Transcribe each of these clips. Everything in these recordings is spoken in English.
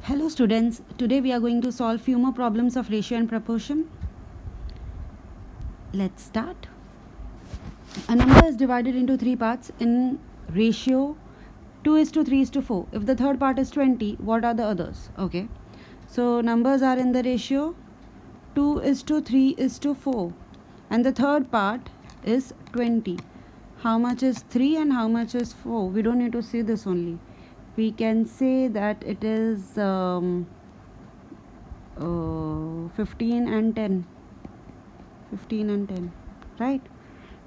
Hello students, today we are going to solve few more problems of ratio and proportion. Let's start. A number is divided into three parts in ratio 2:3:4. If the third part is 20, what are the others? Okay. So numbers are in the ratio 2:3:4 and the third part is 20. How much is 3 and how much is 4? We don't need to say this only. We can say that it is 15 and 10. 15 and 10, right?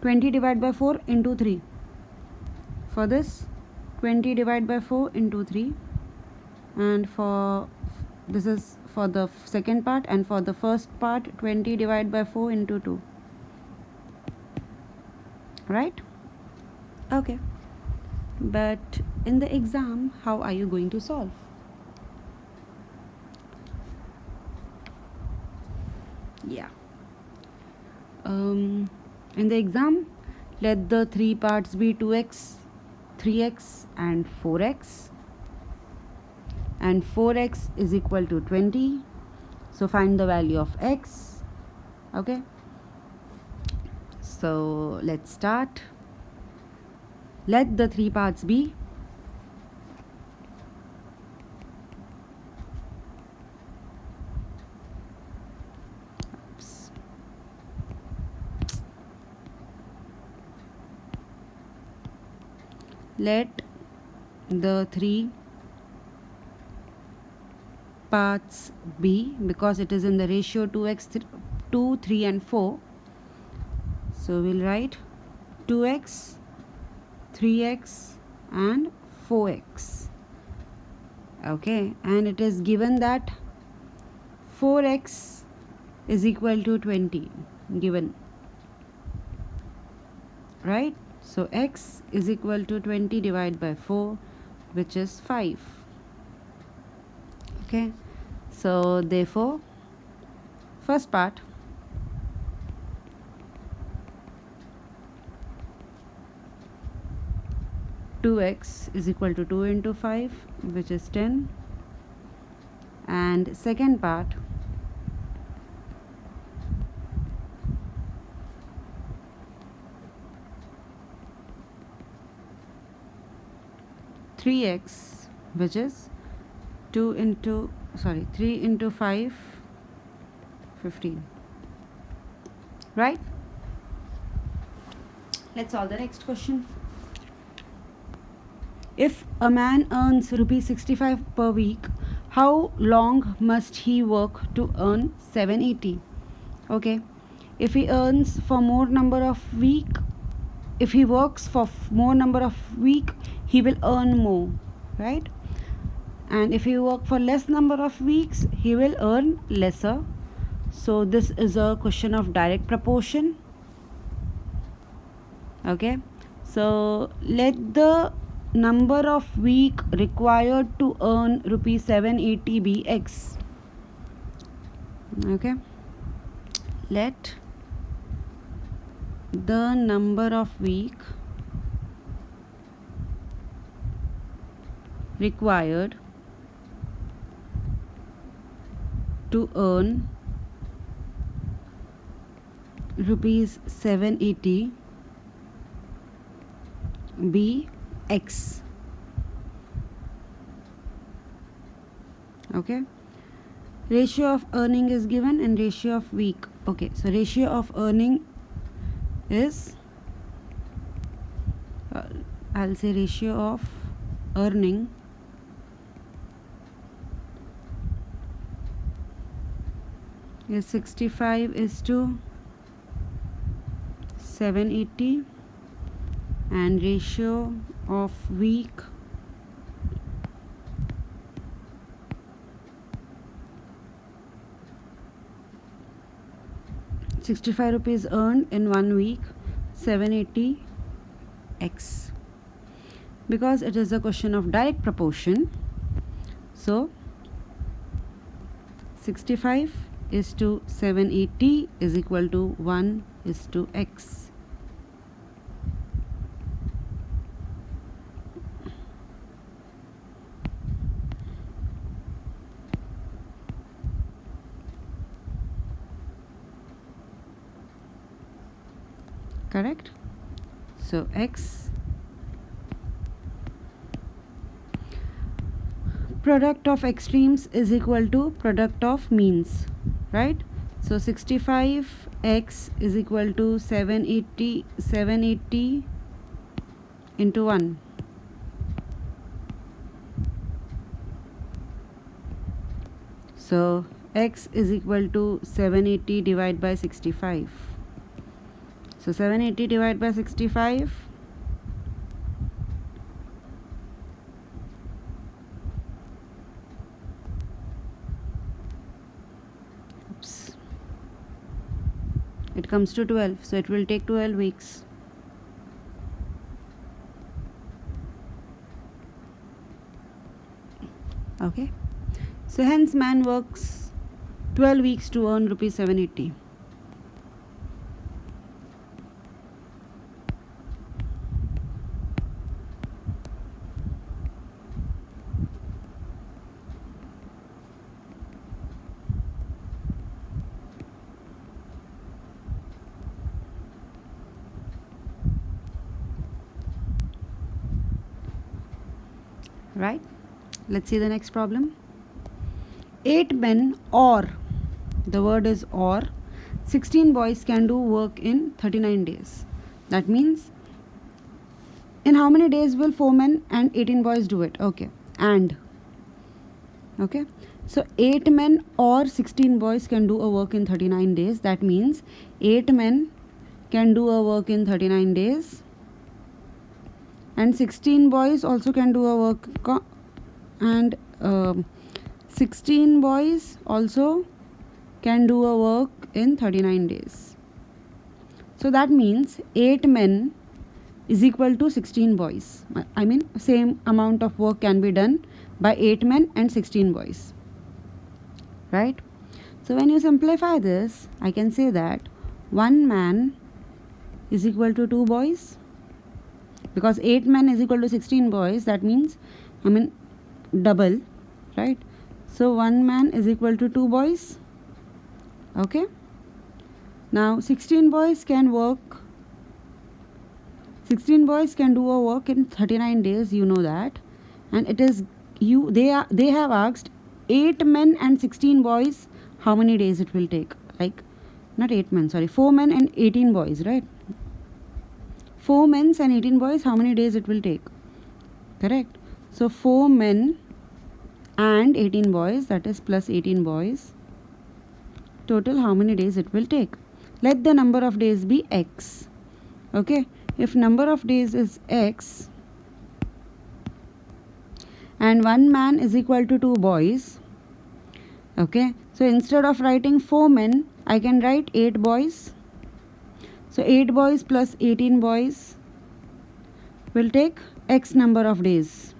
20 divided by 4 into 3. For this, 20 divided by 4 into 3, and for this is for the second part, and for the first part 20 divided by 4 into 2, right? Okay, but in the exam, how are you going to solve? Yeah, in the exam, let the three parts be 2x, 3x and 4x, and 4x is equal to 20. So find the value of x. Okay, so let's start. Let the three parts be let the three parts be, because it is in the ratio 2x, 2, 3 and 4. So we'll write 2x, 3x and 4x. Okay, and it is given that 4x is equal to 20, given, right? So x is equal to 20 divided by 4, which is 5. Okay, so therefore first part, two x is equal to 2 into 5, which is 10, and second part, three x, which is 3 into 5, 15, right? Let's solve the next question. If a man earns rupees 65 per week, how long must he work to earn 780? Okay, if he earns for more number of week, if he works for more number of week, he will earn more, right? And if he work for less number of weeks, he will earn lesser. So this is a question of direct proportion. Okay, so let the number of week required to earn rupees 780 be x. Okay, let the number of week required to earn rupees 780 be x. Okay, ratio of earning is given and ratio of week. Okay, so ratio of earning is I'll say ratio of earning is 65 is to 780, and ratio of week ₹65 earned in 1 week, 780 x. Because it is a question of direct proportion, so 65 is to 780 is equal to 1 is to x. correct? So x product of extremes is equal to product of means, right? So 65x is equal to 780 into 1. So x is equal to 780 divided by 65. So 780 divided by 65. Oops. It comes to 12. So it will take 12 weeks. Okay. So hence man works 12 weeks to earn rupees 780. Right? Let's see the next problem. 8 men or, the word is or, 16 boys can do work in 39 days. That means in how many days will 4 men and 18 boys do it? Okay. And okay, so 8 men or 16 boys can do a work in 39 days. That means 8 men can do a work in 39 days and 16 boys also can do a work and 16 boys also can do a work in 39 days. So that means 8 men is equal to 16 boys. I mean same amount of work can be done by 8 men and 16 boys, right? So when you simplify this, I can say that 1 man is equal to 2 boys, because 8 men is equal to 16 boys. That means double, right? So 1 man is equal to 2 boys. Okay, now 16 boys can do a work in 39 days, you know that. And it is they have asked 8 men and 16 boys how many days it will take. Like not 8 men, sorry, 4 men and 18 boys, right? 4 men and 18 boys, how many days it will take? Correct. So 4 men and 18 boys, that is plus 18 boys, total how many days it will take? Let the number of days be x. Okay, if number of days is x and 1 man is equal to 2 boys, okay, so instead of writing 4 men, I can write 8 boys. So 8 boys plus 18 boys will take x number of days.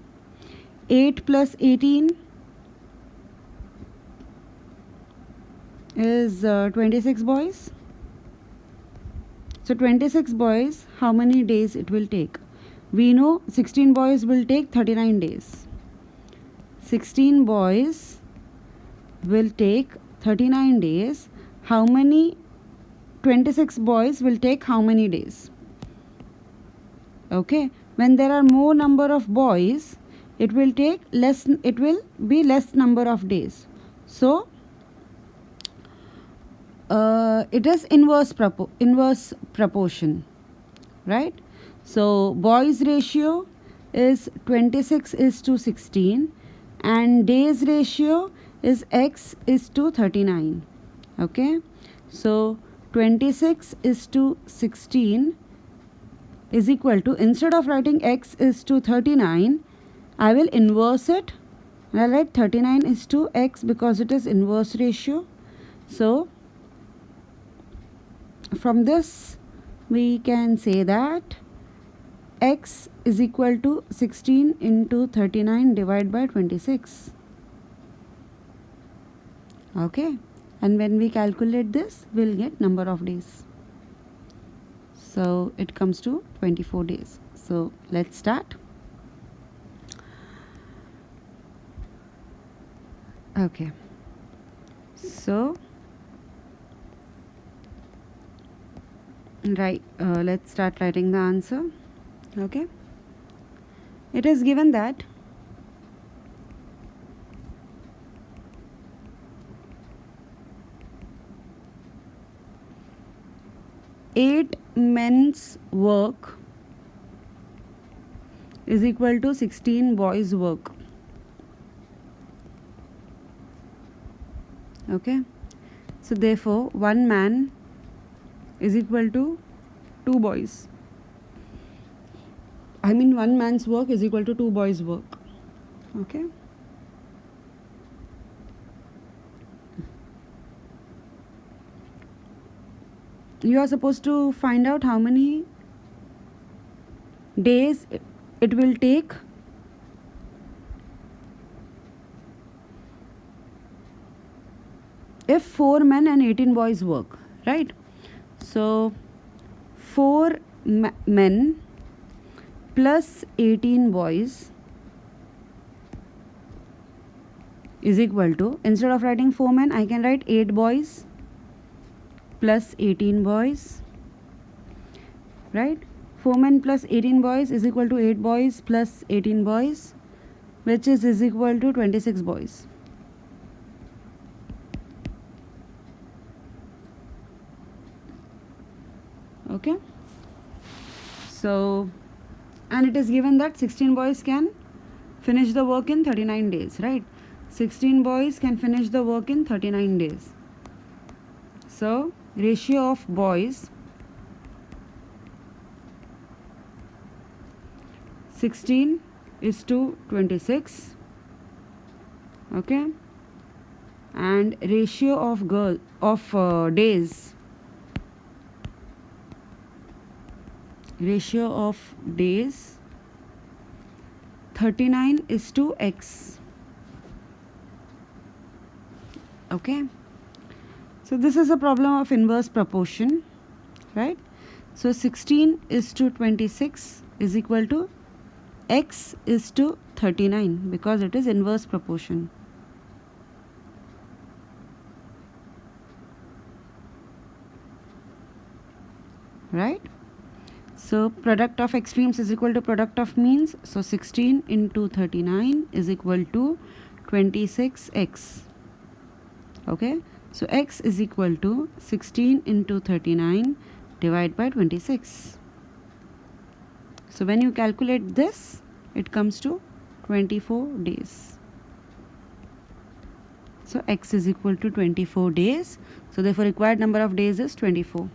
8 plus 18 is 26 boys. So 26 boys, how many days it will take? We know 16 boys will take 39 days. 16 boys will take 39 days. How many 26 boys will take how many days? Okay, when there are more number of boys, it will be less number of days. So it is inverse proportion, right? So boys ratio is 26 is to 16 and days ratio is x is to 39. Okay, so 26 is to 16 is equal to, instead of writing x is to 39, I will inverse it and I'll write 39 is to x because it is inverse ratio. So from this we can say that x is equal to 16 into 39 divided by 26. Okay, and when we calculate this, we'll get number of days. So it comes to 24 days. So let's start. Okay, so right, Let's start writing the answer. Okay, it is given that eight men's work is equal to 16 boys work. Okay, so therefore one man is equal to two boys. I mean, one man's work is equal to two boys work. Okay, you are supposed to find out how many days it will take if 4 men and 18 boys work, right? So 4 men plus 18 boys is equal to, instead of writing 4 men, I can write 8 boys plus 18 boys, right? 4 men plus 18 boys is equal to 8 boys plus 18 boys, which is equal to 26 boys. Okay, so, and it is given that 16 boys can finish the work in 39 days, right? 16 boys can finish the work in 39 days. So ratio of boys 16 is to 26. Okay, and ratio of days, ratio of days 39 is to x. Okay, so this is a problem of inverse proportion, right? So 16 is to 26 is equal to x is to 39 because it is inverse proportion. Right? So product of extremes is equal to product of means. So 16 into 39 is equal to 26x. Okay, so x is equal to 16 into 39 divided by 26. So when you calculate this, it comes to 24 days. So x is equal to 24 days. So therefore required number of days is 24.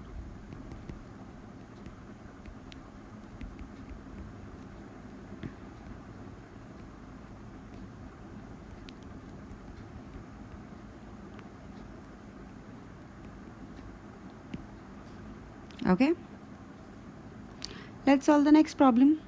Okay, let's solve the next problem.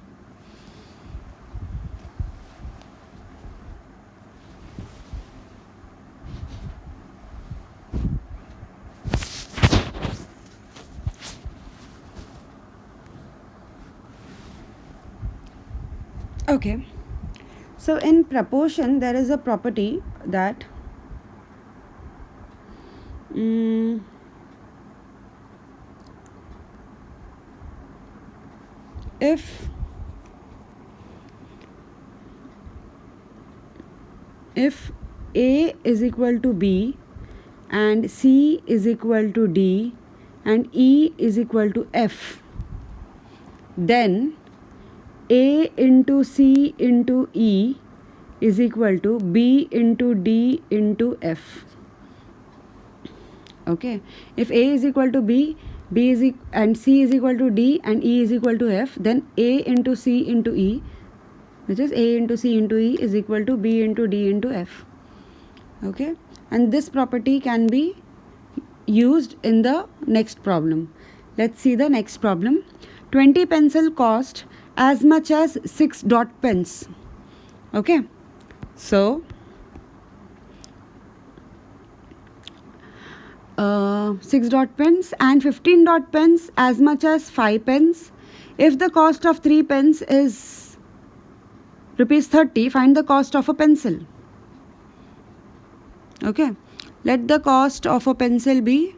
Okay, so in proportion there is a property that if A is equal to B and C is equal to D and E is equal to F, then A into C into E is equal to B into D into F. Okay, if A is equal to B, and C is equal to D and E is equal to F, then A into C into E, which is A into C into E, is equal to B into D into F. Okay, and this property can be used in the next problem. Let's see the next problem. 20 pencil cost as much as 6 dot pens. Okay, so 6 dot pens and 15 dot pens as much as 5 pens. If the cost of 3 pens is rupees 30, find the cost of a pencil. Okay, let the cost of a pencil be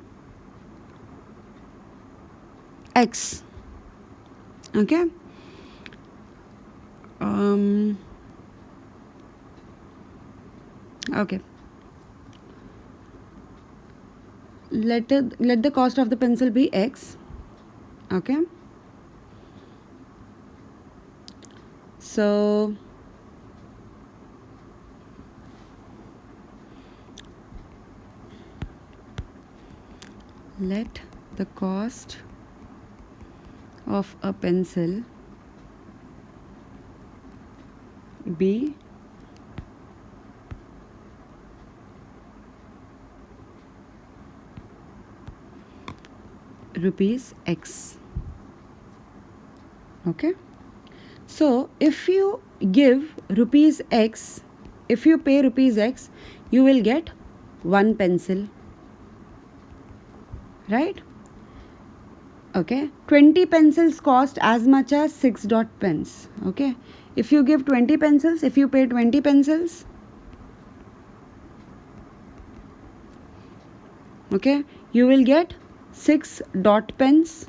x. Okay. Okay. Let the cost of the pencil be x. Okay. So let the cost of a pencil be rupees x. Okay. So if you give rupees x, if you pay rupees x, you will get one pencil, right? Okay. 20 pencils cost as much as 6 dot pens. Okay. If you give 20 pencils, if you pay 20 pencils, okay, you will get 6 dot pens.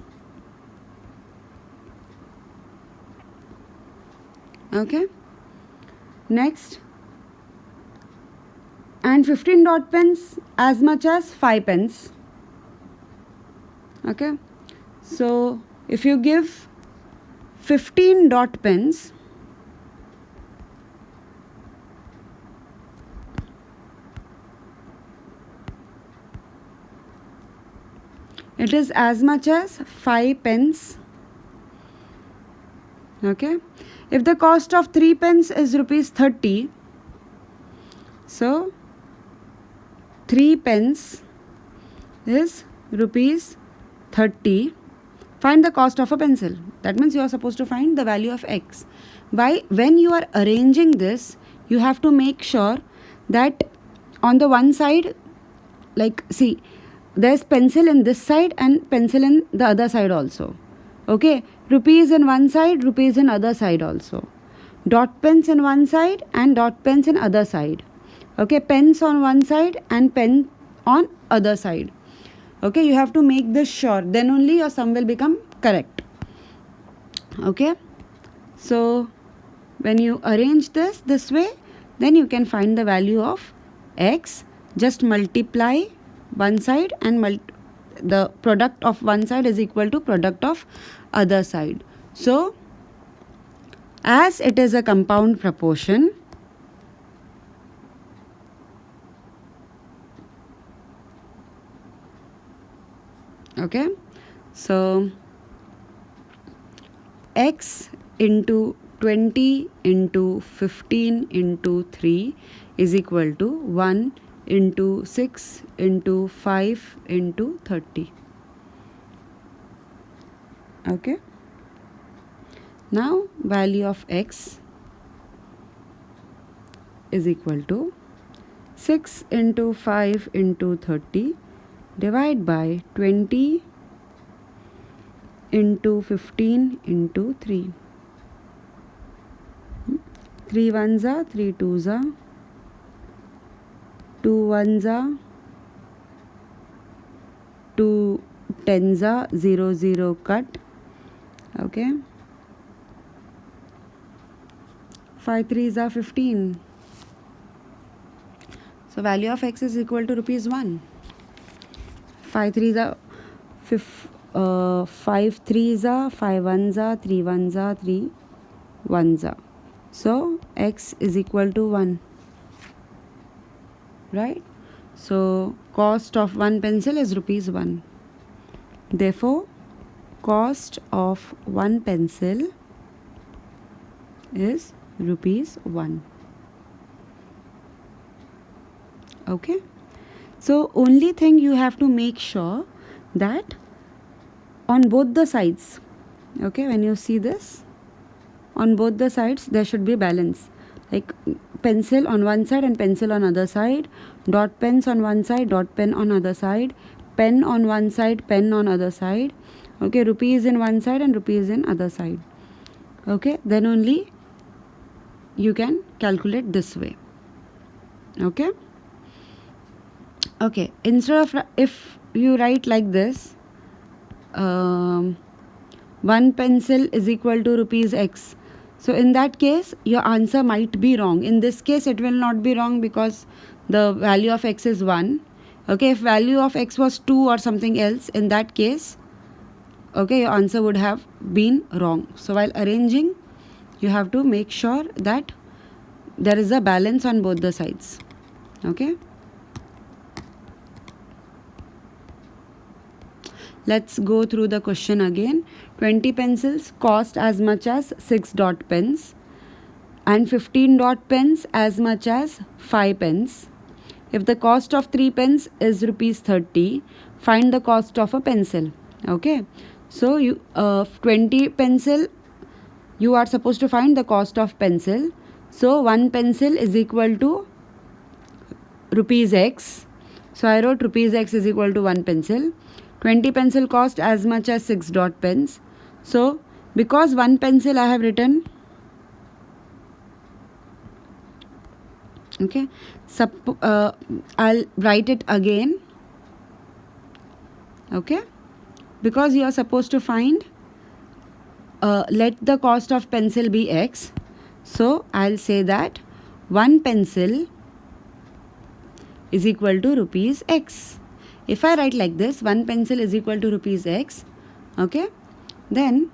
Okay. Next, and 15 dot pens as much as 5 pens. Okay. So if you give 15 dot pens, it is as much as 5 pens. Okay. If the cost of 3 pens is rupees 30, so 3 pens is rupees 30. Find the cost of a pencil. That means you are supposed to find the value of x. When you are arranging this, you have to make sure that on the one side, like, see, there's pencil in this side and pencil in the other side also. Okay, rupees in one side, rupees in other side also. Dot pens in one side and dot pens in other side. Okay, pens on one side and pen on other side. Okay, you have to make this sure, then only your sum will become correct. Okay, so when you arrange this way, then you can find the value of x. Just multiply one side and the product of one side is equal to product of other side. So as it is a compound proportion, okay, so x into 20 into 15 into 3 is equal to 1 into 6 into 5 into 30. Okay. Now value of x is equal to 6 into 5 into 30 divide by 20 into 15 into 3. 3 ones are 3 twos are 2 ones are 2 tens are 0 0 cut. Okay, 5 threes are 15. So value of x is equal to rupees 1. 5 threes are 5 threes are 5 ones are 3 ones are 3 ones are. So x is equal to 1, right? So cost of one pencil is rupees 1. Therefore cost of one pencil is rupees 1. Okay, so only thing you have to make sure that on both the sides, okay, when you see this, on both the sides there should be balance, like pencil on one side and pencil on other side, dot pens on one side, dot pen on other side, pen on one side, pen on other side. Okay, rupees in one side and rupees in other side. Okay, then only you can calculate this way. Okay, okay, instead of, if you write like this, 1 pencil is equal to rupees X. So in that case, your answer might be wrong. In this case, it will not be wrong because the value of X is 1. Okay, if value of X was 2 or something else, in that case, okay, your answer would have been wrong. So while arranging, you have to make sure that there is a balance on both the sides. Okay. Let's go through the question again. 20 pencils cost as much as 6 dot pens and 15 dot pens as much as 5 pens. If the cost of 3 pens is rupees 30, find the cost of a pencil. Okay. So you 20 pencil, you are supposed to find the cost of pencil. So 1 pencil is equal to rupees X. So I wrote rupees X is equal to 1 pencil. 20 pencil cost as much as 6 dot pens. So because 1 pencil I have written, okay, I'll write it again. Okay, because you are supposed to find, let the cost of pencil be X. So I'll say that 1 pencil is equal to rupees X. If I write like this, 1 pencil is equal to rupees X, okay, then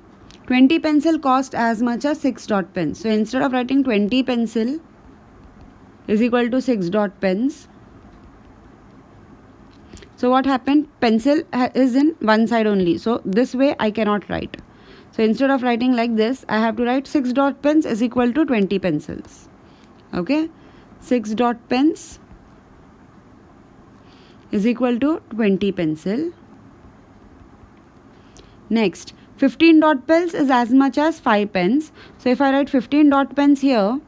20 pencil cost as much as 6 dot pens. So instead of writing 20 pencil is equal to 6 dot pens, so what happened? Pencil is in one side only. So this way I cannot write. So instead of writing like this, I have to write 6 dot pens is equal to 20 pencils. Okay, 6 dot pens is equal to 20 pencil. Next, 15 dot pens is as much as 5 pens. So if I write 15 dot pens here,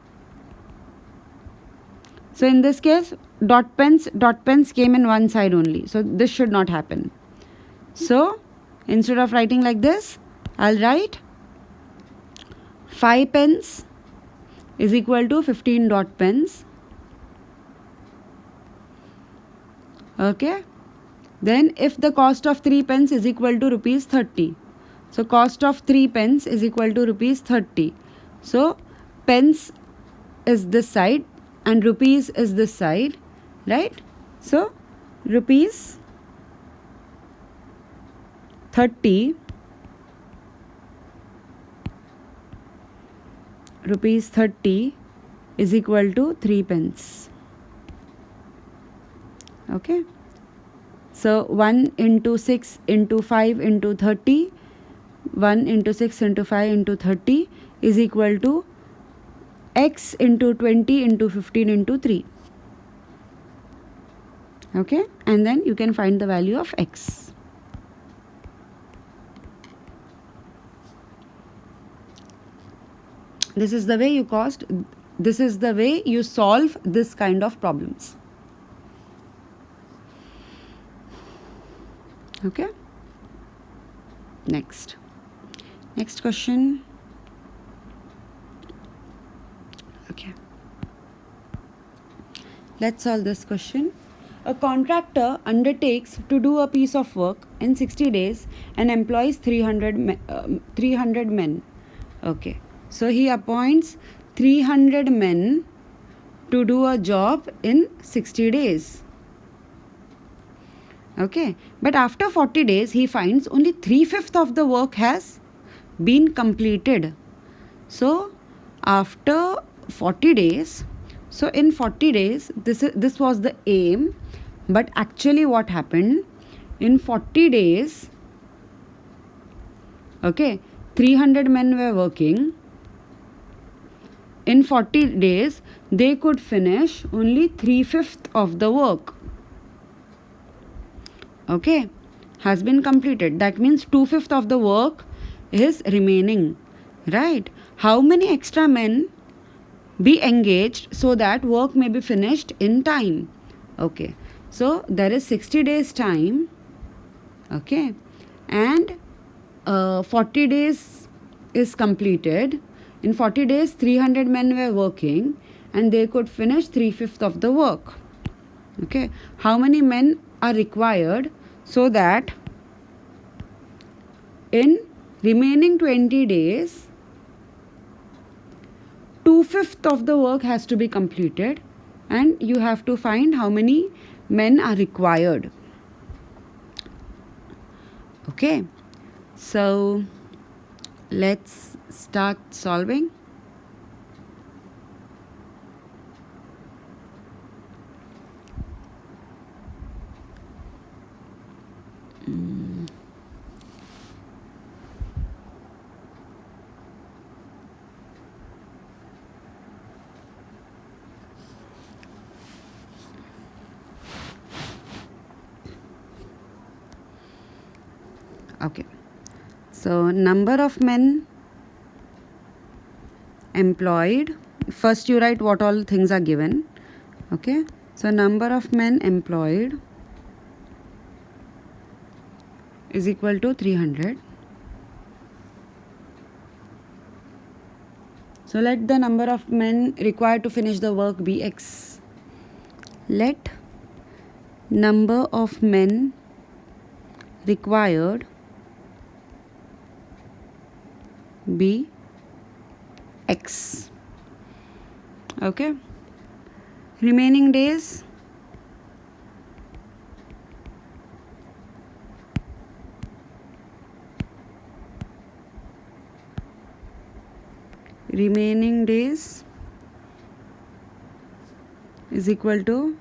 so in this case, dot pens came in one side only. So this should not happen. So instead of writing like this, I'll write 5 pens is equal to 15 dot pens. Okay. Then if the cost of 3 pens is equal to rupees 30. So cost of 3 pens is equal to rupees 30. So pens is this side and rupees is this side, right? So rupees 30 is equal to 3 pence. Okay. So 1 into 6 into 5 into 30, 1 into 6 into 5 into 30 is equal to X into 20 into 15 into 3. Okay, and then you can find the value of X. This is the way you solve this kind of problems. Okay, next question. Okay, let's solve this question. A contractor undertakes to do a piece of work in 60 days and employs 300 men. Okay, so he appoints 300 men to do a job in 60 days. Okay, but after 40 days he finds only 3/5 of the work has been completed. So after 40 days, so in 40 days this was the aim, but actually what happened in 40 days, okay, 300 men were working. In 40 days they could finish only 3/5 of the work. Okay, has been completed. That means 2/5 of the work is remaining, right? How many extra men be engaged so that work may be finished in time? Okay, so there is 60 days time. Okay, and 40 days is completed. In 40 days 300 men were working and they could finish 3/5 of the work. Okay, how many men are required so that in Remaining 20 days, 2/5 of the work has to be completed, and you have to find how many men are required. Okay, so let's start solving. Okay, so number of men employed. First you write what all things are given. Okay, so number of men employed is equal to 300. So let the number of men required to finish the work be X. Let number of men required be X. Okay. Remaining days, is equal to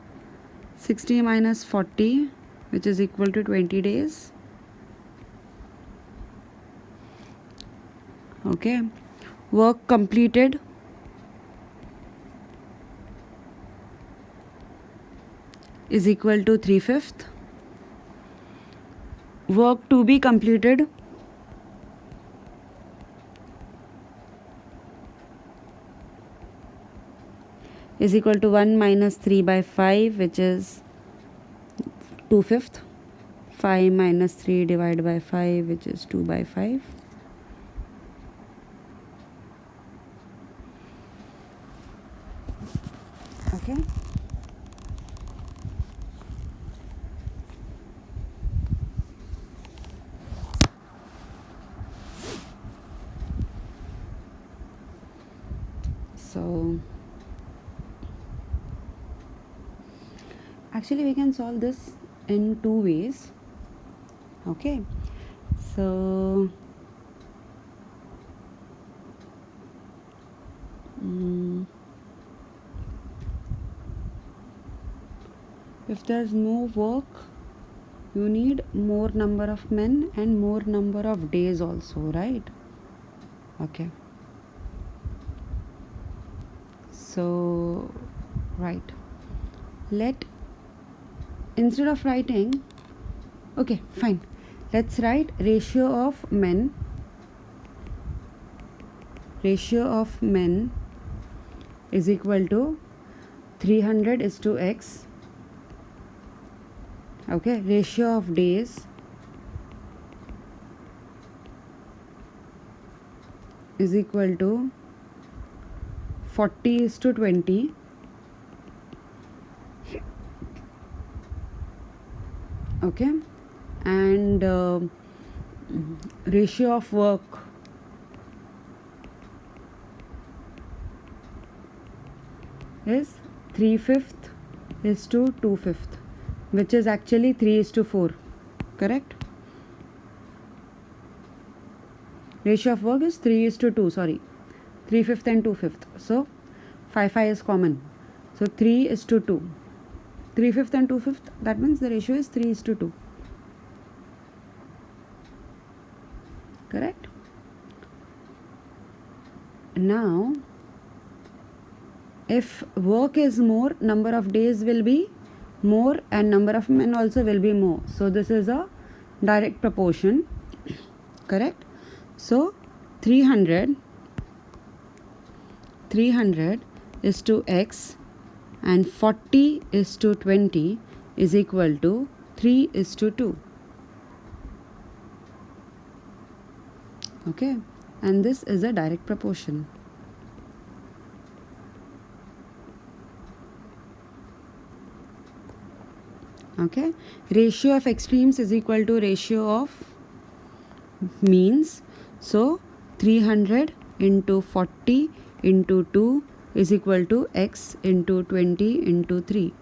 60 minus 40, which is equal to 20 days. Okay, work completed is equal to 3/5. Work to be completed is equal to 1 minus 3 by 5, which is 2/5. 5 minus 3 divided by 5, which is 2 by 5. Okay. So actually we can solve this in two ways. Okay, so if there's more work, you need more number of men and more number of days also, right? Okay, so right, let, instead of writing, okay fine, let's write ratio of men is equal to 300 is to X. Okay, ratio of days is equal to 40 is to 20. Okay, and ratio of work is 3/5 is to 2/5, which is actually 3 is to 4, correct? Ratio of work is 3 is to 2, sorry, 3/5 and 2/5. So 5 is common. So 3 is to 2. 3/5 and 2/5, that means the ratio is 3 is to 2. Correct? Now, if work is more, number of days will be more and number of men also will be more. So this is a direct proportion. Correct? So 300 is to X and 40 is to 20 is equal to 3 is to 2. Okay, and this is a direct proportion. Okay, ratio of extremes is equal to ratio of means. So 300 into 40 into 2 is equal to x into 20 into 3.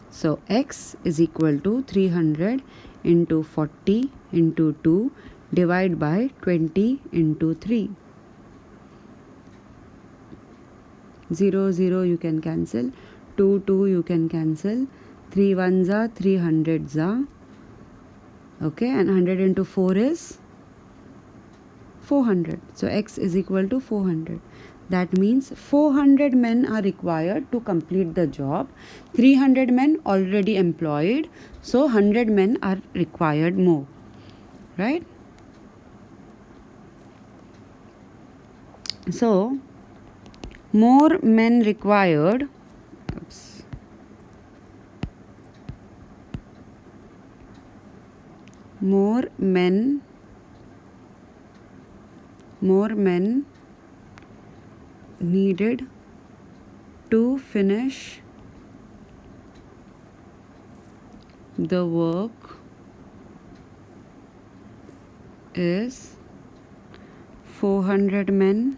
So x is equal to 300 into 40 into 2 divided by 20 into 3. 0, 0 you can cancel, 2, 2 you can cancel, 3 ones are 300s are. Okay, and 100 into 4 is 400. So x is equal to 400. That means 400 men are required to complete the job. 300 men already employed. So 100 men are required more. Right? So more men required. Oops. More men needed to finish the work is 400 men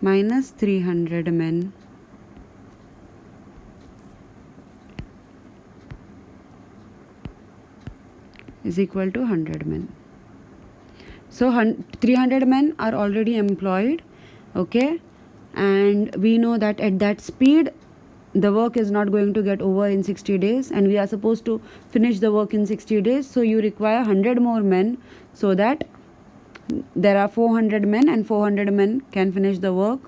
minus 300 men. Is equal to 100 men. So 300 men are already employed. Okay, and we know that at that speed the work is not going to get over in 60 days, and we are supposed to finish the work in 60 days. So you require 100 more men, so that there are 400 men, and 400 men can finish the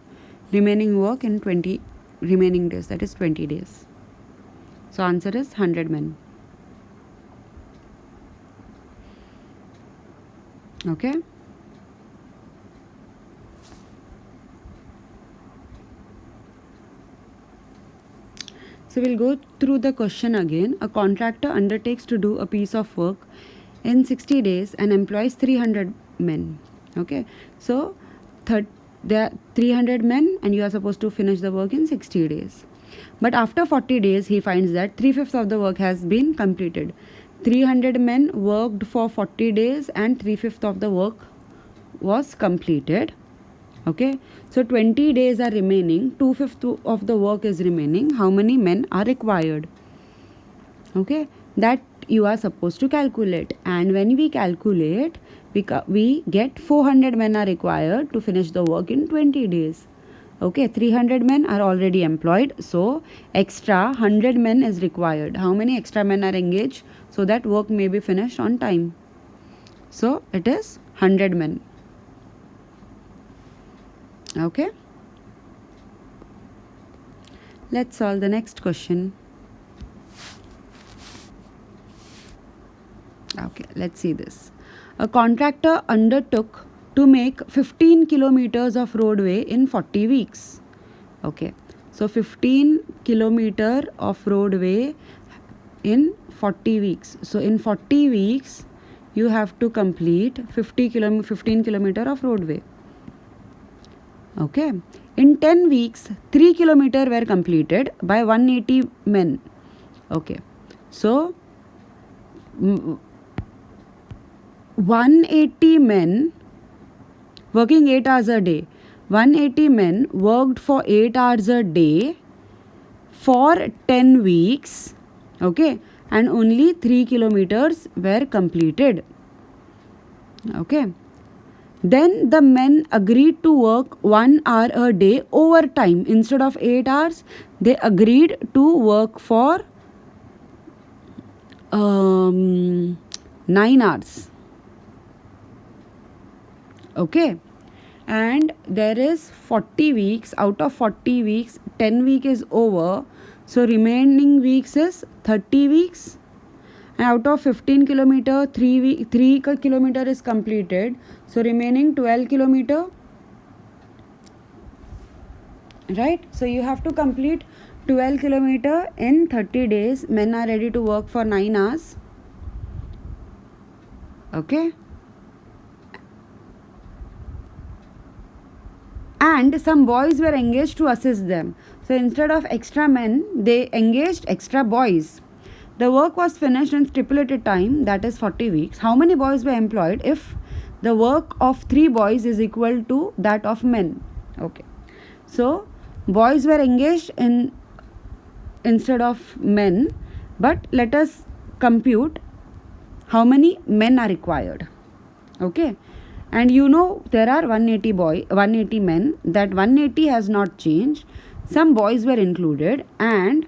remaining work in 20 remaining days, that is 20 days. So answer is 100 men. Okay. So we'll go through the question again. A contractor undertakes to do a piece of work in 60 days and employs 300 men. Okay. So there are 300 men and you are supposed to finish the work in 60 days. But after 40 days, he finds that 3/5 of the work has been completed. 300 men worked for 40 days and 3/5 of the work was completed. Okay, so 20 days are remaining, 2/5 of the work is remaining. How many men are required? Okay, that you are supposed to calculate, and when we calculate, we get 400 men are required to finish the work in 20 days. Okay, 300 men are already employed, so extra 100 men is required. How many extra men are engaged so that work may be finished on time? So it is 100 men. Okay, let's solve the next question. Okay, let's see this. A contractor undertook to make 15 kilometers of roadway in 40 weeks. Okay, so 15 kilometer of roadway in 40 weeks. So in 40 weeks you have to complete 15 kilometer of roadway. Okay, in 10 weeks 3 kilometers were completed by 180 men. Okay, so 180 men working 8 hours a day. 180 men worked for 8 hours a day for 10 weeks. Okay, and only 3 kilometers were completed. Okay, then the men agreed to work 1 hour a day overtime. Instead of 8 hours, they agreed to work for 9 hours. Okay, and there is 40 weeks. Out of 40 weeks, 10 week is over, so remaining weeks is 30 weeks. And out of 15 kilometer, 3 kilometer is completed, so remaining 12 kilometer. Right, so you have to complete 12 kilometer in 30 days. Men are ready to work for 9 hours. Okay, and some boys were engaged to assist them. So instead of extra men, they engaged extra boys. The work was finished in stipulated time, that is 40 weeks. How many boys were employed? If the work of 3 boys is equal to that of men. Okay, so boys were engaged in instead of men, but let us compute how many men are required. Okay, and you know there are 180 men, that 180 has not changed, some boys were included, and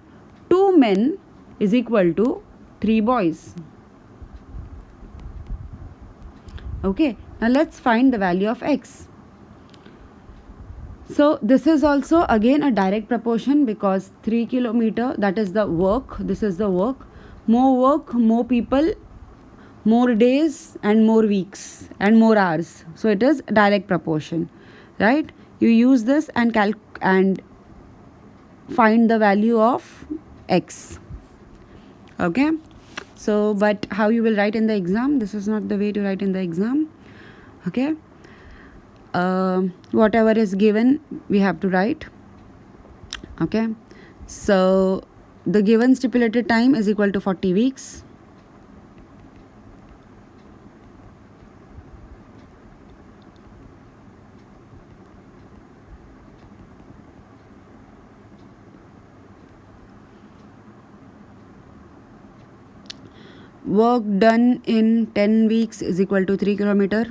2 men is equal to 3 boys. Okay, now let's find the value of x. So this is also again a direct proportion, because 3 kilometer, that is the work, this is the work, more people, more days and more weeks and more hours, so it is direct proportion, right? You use this and and find the value of x. Okay, so but how you will write in the exam, this is not the way to write in the exam. Okay, whatever is given we have to write. Okay, so the given stipulated time is equal to 40 weeks. Work done in 10 weeks is equal to 3 kilometer.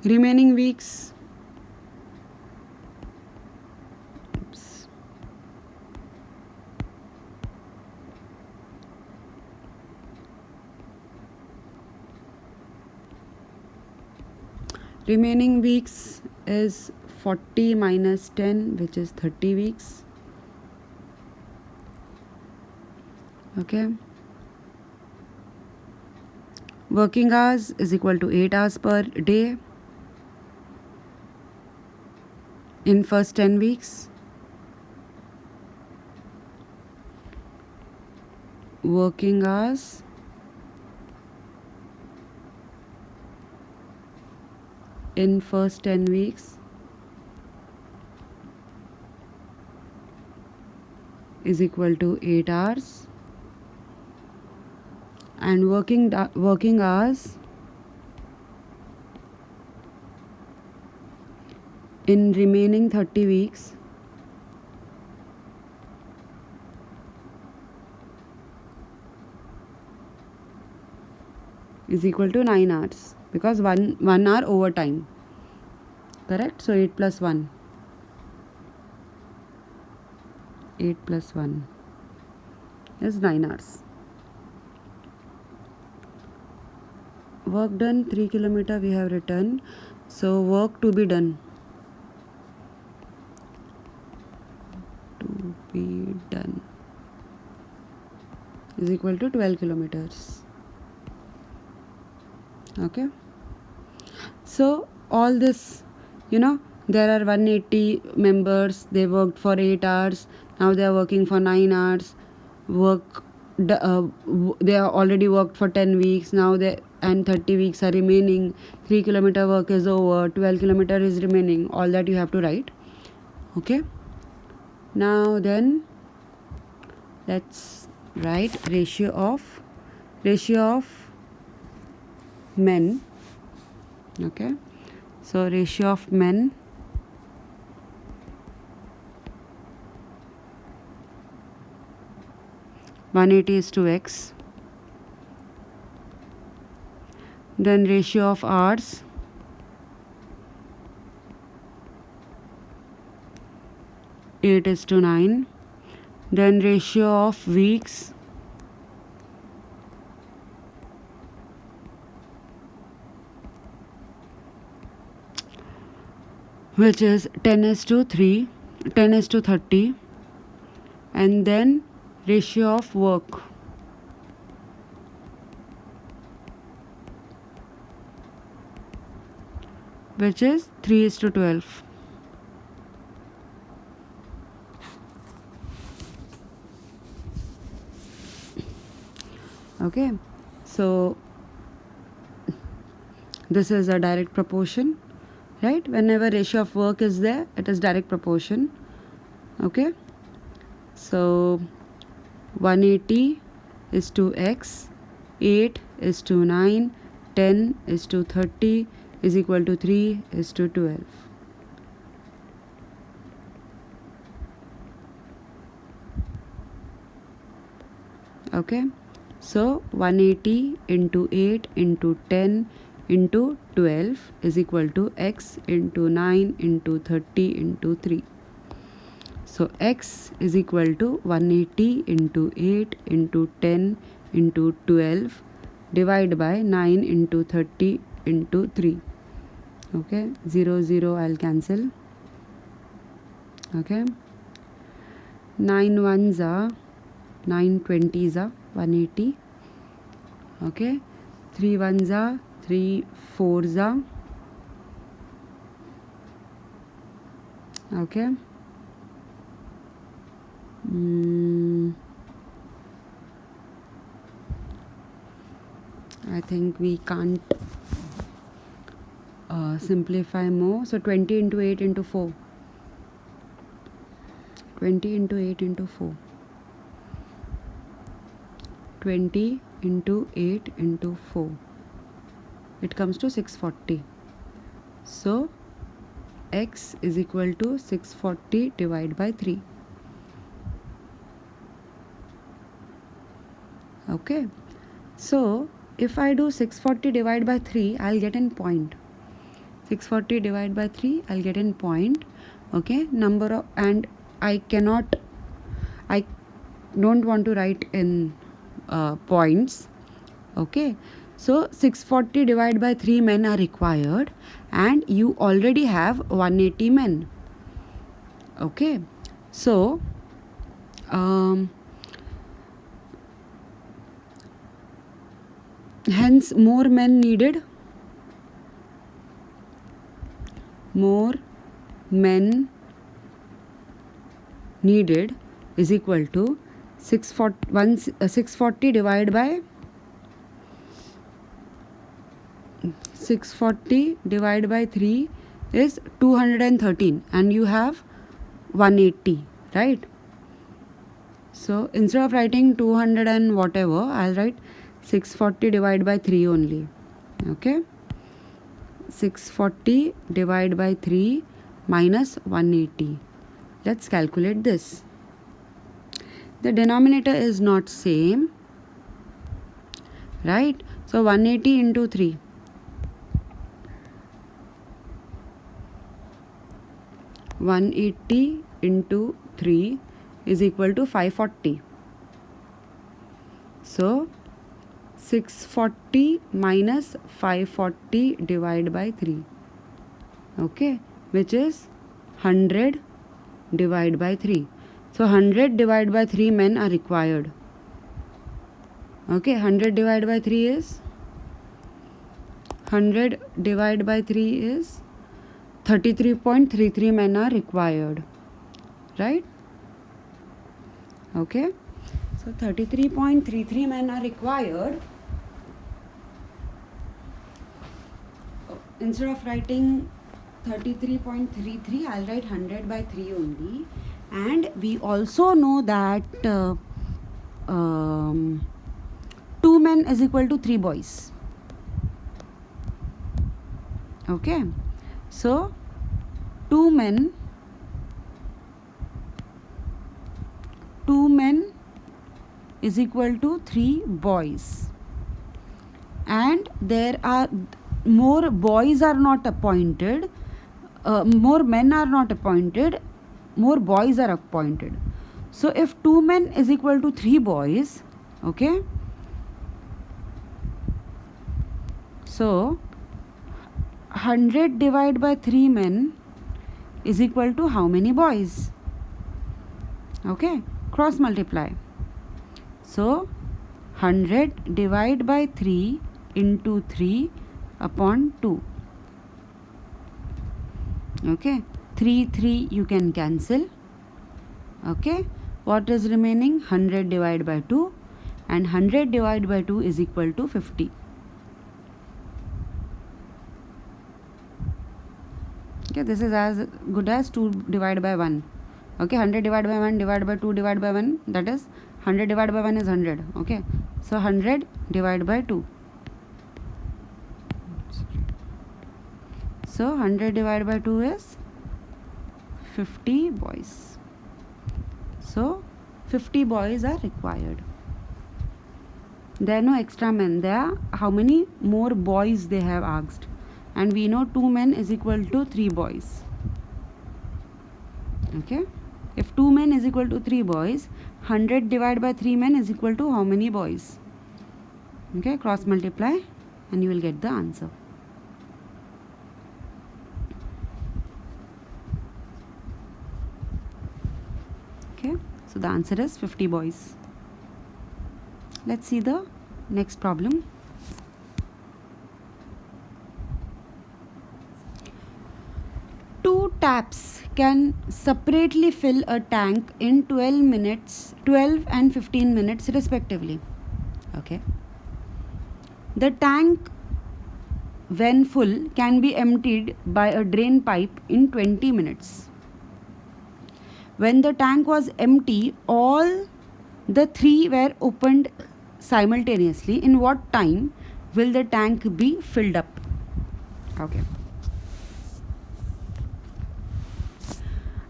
Remaining weeks, remaining weeks is 40 minus 10, which is 30 weeks. Okay, working hours is equal to 8 hours per day in first 10 weeks. Working hours in first 10 weeks is equal to 8 hours, and working hours in remaining 30 weeks is equal to 9 hours, because 1 hour overtime, correct? So 8 plus 1 is 9 hours. Work done 3 kilometer we have written, so work to be done is equal to 12 kilometers. Okay, so all this, there are 180 members, they worked for 8 hours, now they are working for 9 hours. They are already worked for 10 weeks now, and 30 weeks are remaining. 3 kilometer work is over, 12 kilometer is remaining. All that you have to write. Okay, now then let's write ratio of men. Okay, so ratio of men is to x. Then ratio of hours is to 9. Then ratio of weeks which is 10 is to 30, and then ratio of work which is 3 is to 12. Okay, so this is a direct proportion, right? Whenever ratio of work is there, it is direct proportion. Okay, so 180 is to x, 8 is to 9, 10 is to 30 is equal to 3 is to 12. Okay, so 180 into 8 into 10 into 12 is equal to x into 9 into 30 into 3. So x is equal to 180 into 8 into 10 into 12 divided by 9 into 30 into 3. Okay, 0 0 I'll cancel. Okay, 9 ones are 9 20s are 180. Okay, 3 ones are 3 4s are. Okay, I think we can't simplify more. So 20 into 8 into 4. 20 into 8 into 4. 20 into 8 into 4. It comes to 640. So x is equal to 640 divided by 3. Okay, so if I do 640 divided by 3, I'll get in point. 640 divided by 3, I'll get in point. Okay, number of, and I don't want to write in points. Okay, so 640 divided by 3 men are required, and you already have 180 men. Okay, so hence more men needed. More men needed is equal to 640 divided by 640 divided by 3 is 213, and you have 180, right? So instead of writing 200 and whatever, I'll write 640 divided by 3 only. Okay, 640 divided by 3 minus 180. Let's calculate this. The denominator is not same, right? So 180 into 3. 180 into 3 is equal to 540. So 640 minus 540 divided by 3. Okay, which is 100 divided by 3. So 100 divided by 3 men are required. Okay, 100 divided by 3 is 33.33 men are required, right? Okay, so 33.33 men are required. Instead of writing 33.33, I'll write 100 by 3 only. And we also know that 2 men is equal to 3 boys. Okay, so 2 men is equal to 3 boys, and there are more boys are not appointed, more men are not appointed, more boys are appointed. So if 2 men is equal to 3 boys, okay, so 100 divided by 3 men is equal to how many boys? Okay, cross multiply. So 100 divided by 3 into 3 upon 2. Okay, 3 you can cancel. Okay, what is remaining? 100 divided by 2, and 100 divided by 2 is equal to 50. Okay, this is as good as 2 divided by 1. Okay, 100 divided by 1 divided by 2 divided by 1, that is 100 divided by 1 is 100. Okay, so 100 divided by 2. So 100 divided by 2 is 50 boys. So 50 boys are required. There are no extra men. There are how many more boys they have asked. And we know 2 men is equal to 3 boys. Okay. If 2 men is equal to 3 boys, 100 divided by 3 men is equal to how many boys? Okay. Cross multiply and you will get the answer. Okay. So the answer is 50 boys. Let's see the next problem. Two taps can separately fill a tank in 12 and 15 minutes respectively. Okay. The tank, when full, can be emptied by a drain pipe in 20 minutes. When the tank was empty, all the 3 were opened simultaneously. In what time will the tank be filled up? Okay.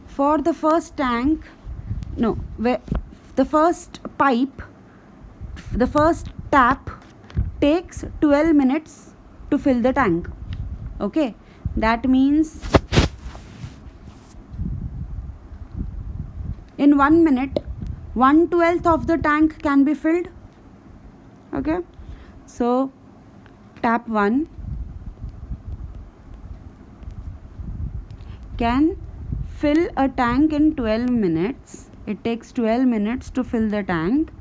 For the first tank, the first tap takes 12 minutes to fill the tank. Okay, that means in 1 minute 1/12 of the tank can be filled. Okay, so tap 1 can fill a tank in 12 minutes. It takes 12 minutes to fill the tank.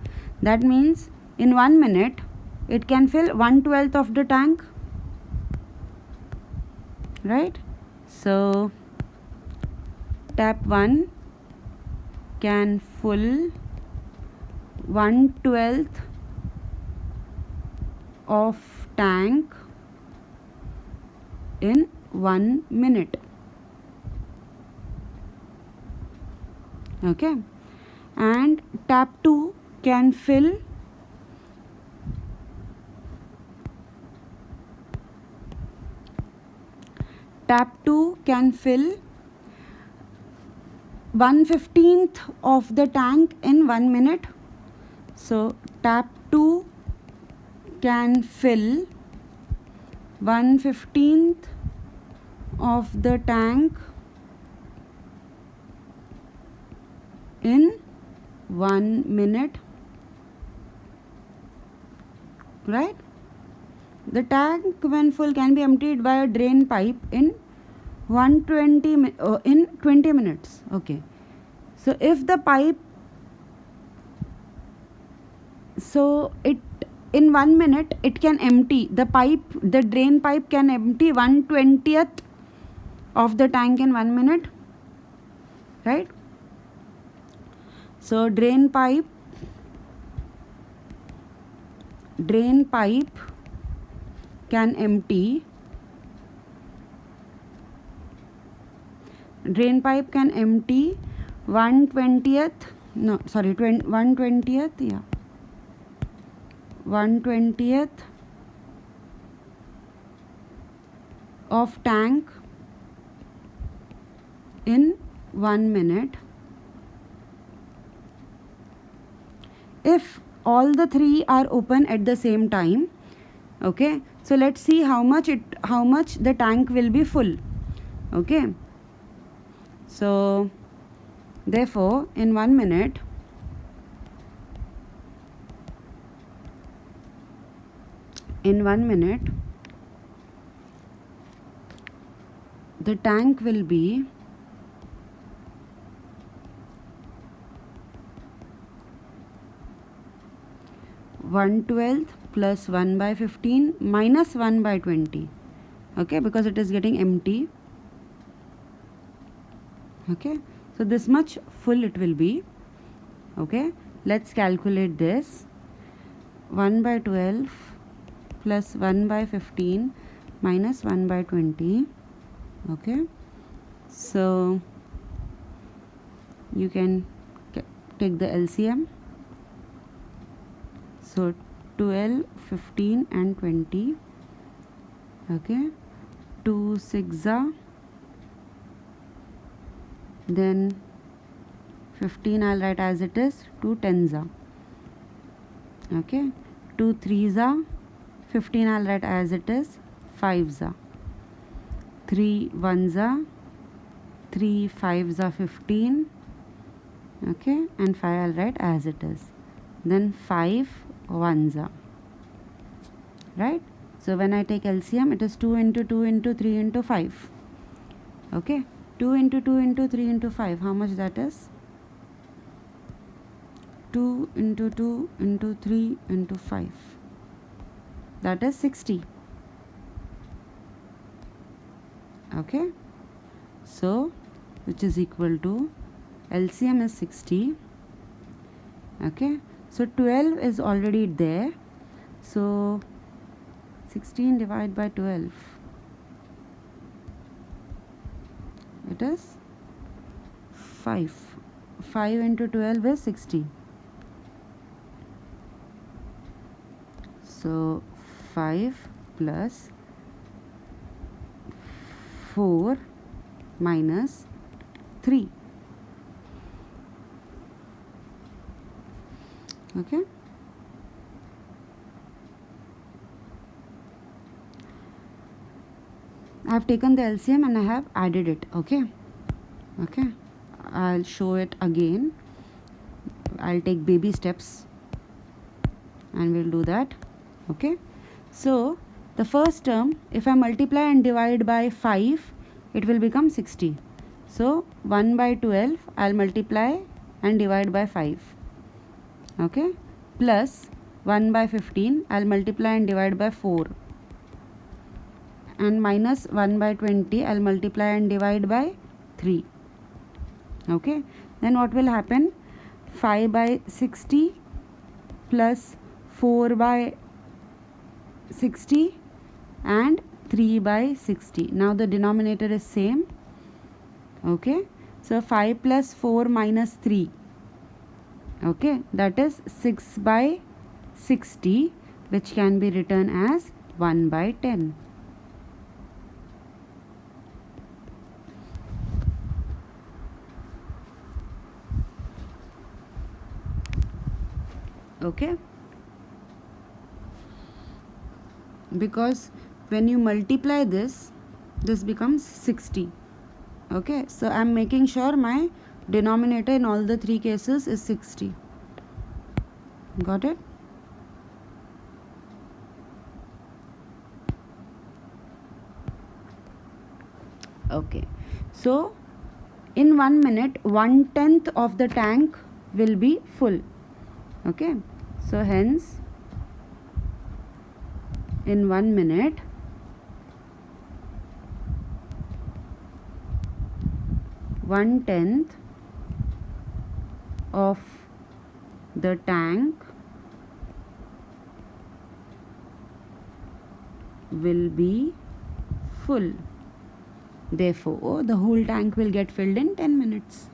That means in 1 minute it can fill 1/12 of the tank, right? So tap 1 can fill 1/12 of tank in 1 minute. Okay, and tap 2 can fill 1/15 of the tank in 1 minute. So tap 2 can fill 1/15 of the tank in 1 minute, right? The tank when full can be emptied by a drain pipe in 20 minutes. Okay, so if the pipe, so it in 1 minute it can empty the drain pipe can empty 1/20 of the tank in 1 minute, right? So drain pipe can empty 1/20 of tank in 1 minute if all the 3 are open at the same time. Okay, so let's see how much the tank will be full. Okay, so therefore in 1 minute the tank will be 1/12 plus 1/15 minus 1/20. Okay, because it is getting empty. Okay, so this much full it will be. Okay, let's calculate this. 1/12 plus 1/15 minus 1/20. Okay, So you can take the LCM. So 12, 15 and 20. Okay, 2 6 are, then 15 I'll write as it is, 2 10s are. Okay, 2 3s are, 15 I'll write as it is, 5s are. 3 1s are, 3 5s are 15. Okay, and 5 I'll write as it is. Then 5 1s are. Right? So when I take LCM, it is 2 into 2 into 3 into 5. Okay, 2 into 2 into 3 into 5. How much that is? 2 into 2 into 3 into 5. That is 60. Okay, so which is equal to LCM is 60. Okay, so 12 is already there. So 16 divided by 12, it is 5. 5 into 12 is 60. So 5 plus 4 minus 3. Okay, I have taken the LCM and I have added it. Okay, I'll show it again. I'll take baby steps and we'll do that. Okay, so the first term, if I multiply and divide by 5, it will become 60. So 1 by 12 I'll multiply and divide by 5. Okay, plus 1 by 15 I'll multiply and divide by 4, and minus 1 by 20 I'll multiply and divide by 3. Okay, then what will happen? 5 by 60 plus 4 by 60 and 3 by 60. Now the denominator is same. Okay, so 5 plus 4 minus 3. Okay, that is 6 by 60, which can be written as 1 by 10. Okay, because when you multiply this becomes 60. Okay, so I am making sure my denominator in all the three cases is 60. Got it? Okay, so in 1 minute 1/10 of the tank will be full. Okay, so hence in 1 minute 1/10 of the tank will be full. Therefore, the whole tank will get filled in 10 minutes.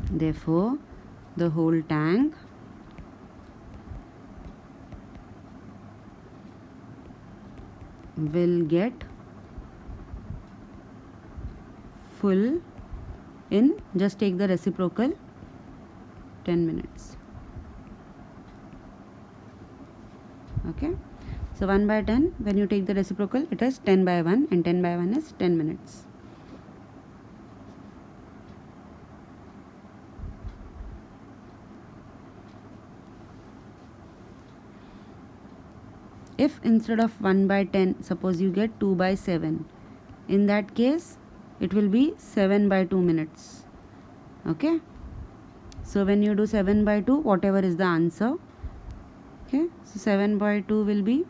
Therefore, the whole tank will get full in, just take the reciprocal, 10 minutes. Okay, so 1 by 10, when you take the reciprocal, it is 10 by 1, and 10 by 1 is 10 minutes. If instead of 1 by 10, suppose you get 2 by 7, in that case it will be 7 by 2 minutes. Okay, so when you do 7 by 2, whatever is the answer. Okay, so 7 by 2 will be,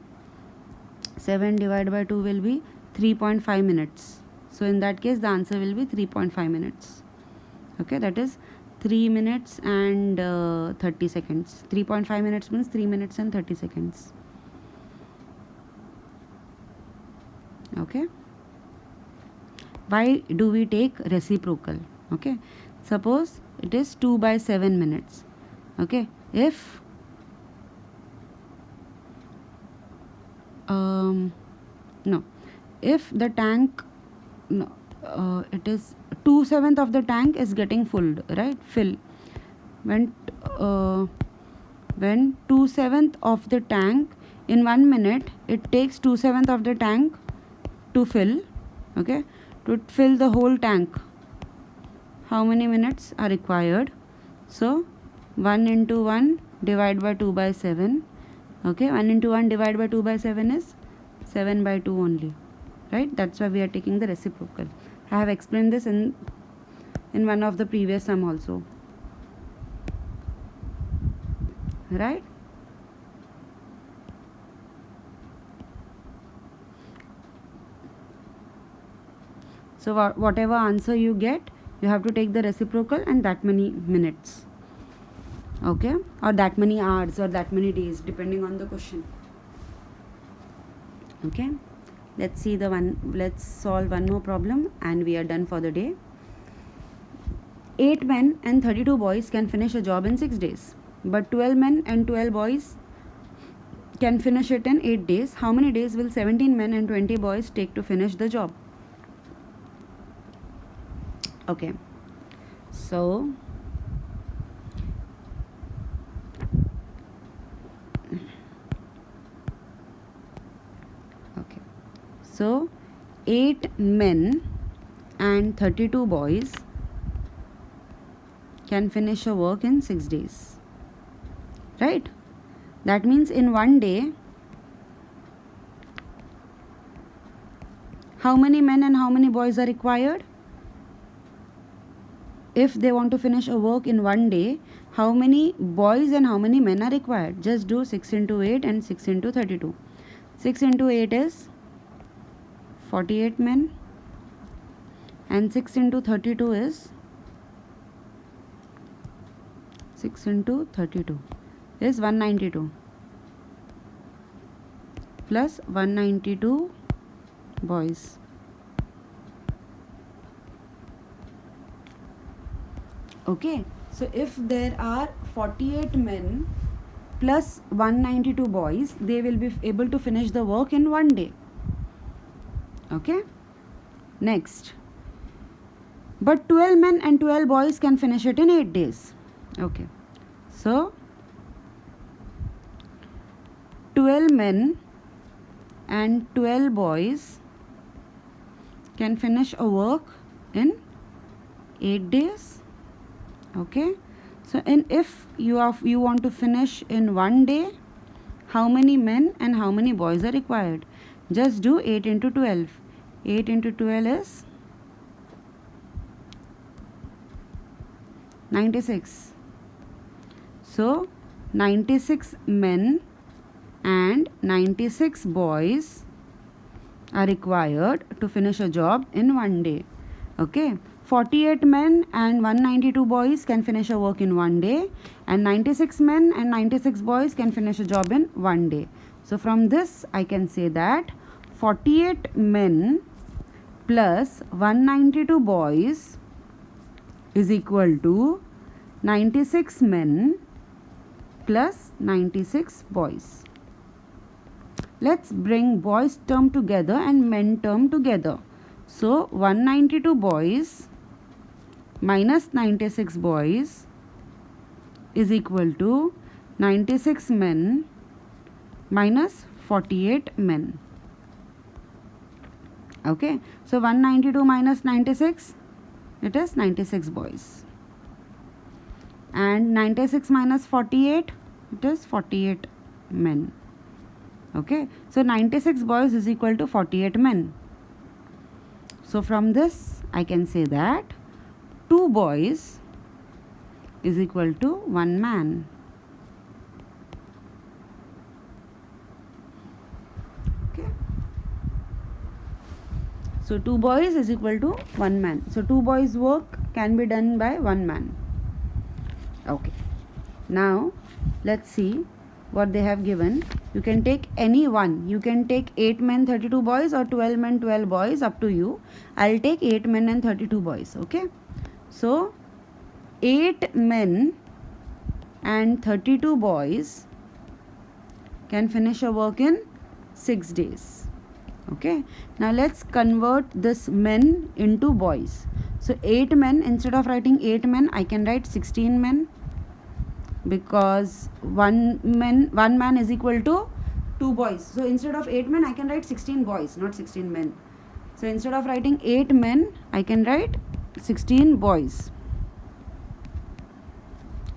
7 divided by 2 will be 3.5 minutes. So in that case the answer will be 3.5 minutes. Okay, that is 3 minutes and 30 seconds. 3.5 minutes means 3 minutes and 30 seconds. Okay, why do we take reciprocal? Okay, suppose it is 2 by 7 minutes. Okay, if no, if the tank, no, it is 2/7 of the tank is getting filled, right? Fill when uh, when 2/7 of the tank in 1 minute, it takes 2/7 of the tank to fill. Okay, to fill the whole tank, how many minutes are required? So 1 into 1 divided by 2 by 7. Okay, 1 into 1 divided by 2 by 7 is 7 by 2 only, right? That's why we are taking the reciprocal. I have explained this in one of the previous sum also, right? So whatever answer you get, you have to take the reciprocal and that many minutes, okay, or that many hours or that many days, depending on the question. Okay, let's solve one more problem and we are done for the day. 8 men and 32 boys can finish a job in 6 days, but 12 men and 12 boys can finish it in 8 days. How many days will 17 men and 20 boys take to finish the job? Okay, so okay, so 8 men and 32 boys can finish a work in 6 days, right? That means in 1 day, how many men and how many boys are required? If they want to finish a work in 1 day, how many boys and how many men are required? Just do 6 into 8 and 6 into 32. 6 into 8 is 48 men and 6 into 32 is 6 into 32 is 192 plus 192 boys. Okay, so if there are 48 men plus 192 boys, they will be able to finish the work in 1 day. Okay, next, but 12 men and 12 boys can finish it in 8 days. Okay, so 12 men and 12 boys can finish a work in 8 days. Okay, so and if you want to finish in 1 day, how many men and how many boys are required? Just do 8 into 12. 8 into 12 is 96. So 96 men and 96 boys are required to finish a job in 1 day. Okay, 48 men and 192 boys can finish a work in 1 day, and 96 men and 96 boys can finish a job in 1 day. So from this I can say that 48 men plus 192 boys is equal to 96 men plus 96 boys. Let's bring boys term together and men term together. So 192 boys minus 96 boys is equal to 96 men minus 48 men. Okay, so 192 minus 96, it is 96 boys, and 96 minus 48, it is 48 men. Okay, so 96 boys is equal to 48 men. So from this I can say that 2 boys is equal to 1 man. Okay, so 2 boys is equal to 1 man. So 2 boys work can be done by 1 man. Okay, now let's see what they have given, you can take any one. You can take 8 men 32 boys or 12 men 12 boys, up to you. I'll take 8 men and 32 boys. Okay, so 8 men and 32 boys can finish a work in 6 days. Okay, now let's convert this men into boys. So 8 men, instead of writing 8 men, I can write 16 men, because one man is equal to 2 boys. So instead of 8 men, I can write 16 boys, not 16 men. So instead of writing 8 men, I can write 16 boys,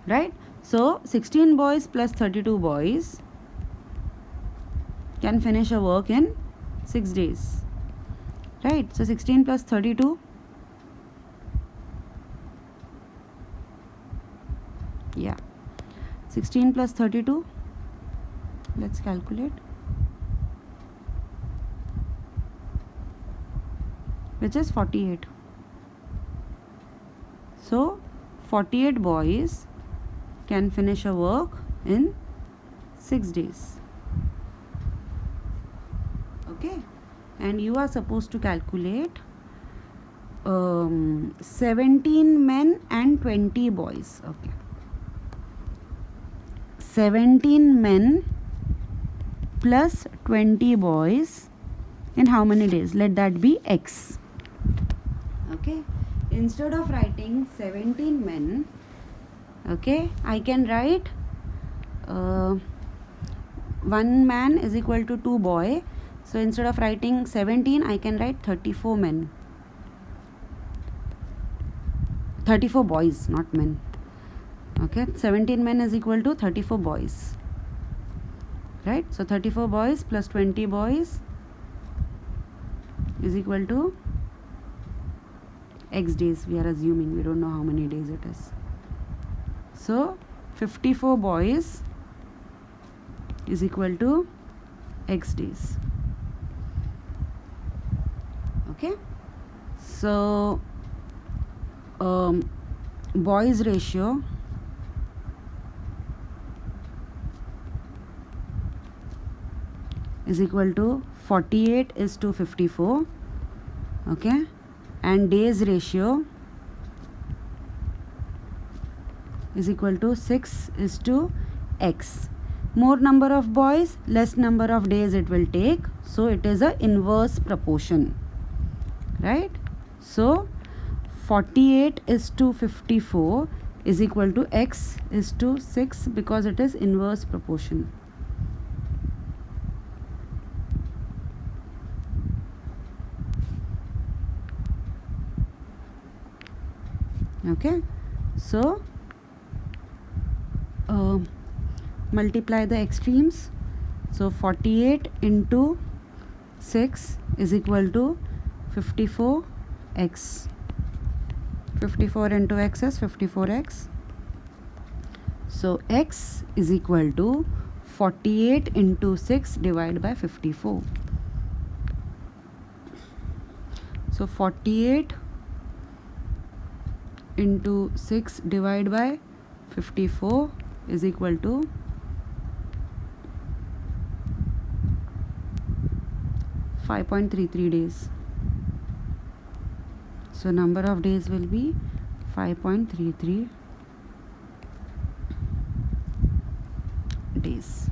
right? So 16 boys plus 32 boys can finish a work in 6 days, right? So 16 plus 32, yeah, 16 plus 32, let's calculate, which is 48. So 48 boys can finish a work in 6 days. Okay, and you are supposed to calculate 17 men and 20 boys. Okay, 17 men plus 20 boys in how many days? Let that be x. Okay, instead of writing 17 men, okay, I can write 1 man is equal to 2 boy. So instead of writing 17, I can write 34 men. 34 boys, not men. Okay, 17 men is equal to 34 boys. Right? So 34 boys plus 20 boys is equal to x days. We are assuming, we don't know how many days it is. So 54 boys is equal to x days. Okay, so boys ratio is equal to 48 is to 54. Okay, and days ratio is equal to 6 is to x. More number of boys, less number of days it will take. So it is a inverse proportion, right? So 48 is to 54 is equal to x is to 6, because it is inverse proportion. Okay, so multiply the extremes. So 48 into 6 is equal to 54x. 54 into x is 54x. So x is equal to 48 into 6 divided by 54. So 48 into 6 divided by 54 is equal to 5.33 days. So number of days will be 5.33 days.